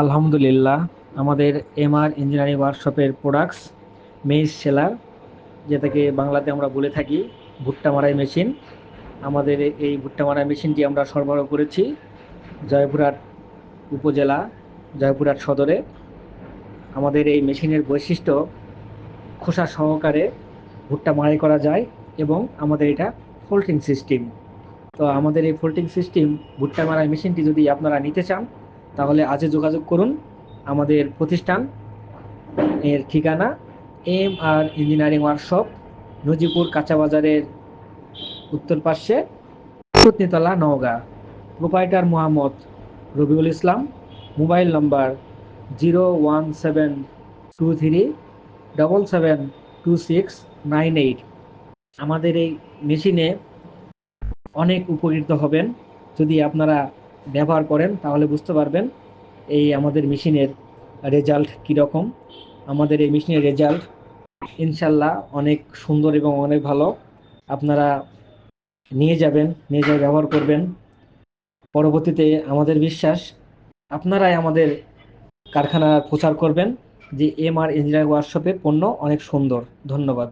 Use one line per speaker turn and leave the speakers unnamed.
আলহামদুলিল্লাহ। আমাদের MR engineering ওয়ার্কশপের প্রোডাক্টস মেইজ সেলার, যেটাকে বাংলাতে আমরা বলে থাকি ভুট্টা মারাই মেশিন। আমাদের এই ভুট্টা মারাই মেশিনটি আমরা সরবরাহ করেছি জয়পুরহাট উপজেলা, জয়পুরহাট সদরে। আমাদের এই মেশিনের বৈশিষ্ট্য, খোসা সহকারে ভুট্টা মারাই করা যায় এবং আমাদের এটা ফোল্ডিং সিস্টেম। তো আমাদের এই ফোল্ডিং সিস্টেম ভুট্টা মারাই মেশিনটি যদি আপনারা নিতে চান, তাহলে আজই যোগাযোগ করুন। আমাদের প্রতিষ্ঠান এর ঠিকানা M R engineering workshop, Najipur কাঁচা বাজারের উত্তর পাশে, Patnitala, Naogaon. Proprietor Mohammad Rabiul Islam. Mobile number 01723772698। আমাদের এই মেশিনে অনেক উপকৃত হবেন। যদি আপনারা ব্যবহার করেন তাহলে বুঝতে পারবেন এই আমাদের মেশিনের রেজাল্ট কীরকম। আমাদের এই মেশিনের রেজাল্ট ইনশাল্লাহ অনেক সুন্দর এবং অনেক ভালো। আপনারা নিয়ে যাবেন, নিয়ে যেয়ে ব্যবহার করবেন। পরবর্তীতে আমাদের বিশ্বাস আপনারাই আমাদের কারখানার প্রচার করবেন যে এমআর ইঞ্জিনিয়ারিং ওয়ার্কশপের পণ্য অনেক সুন্দর। ধন্যবাদ।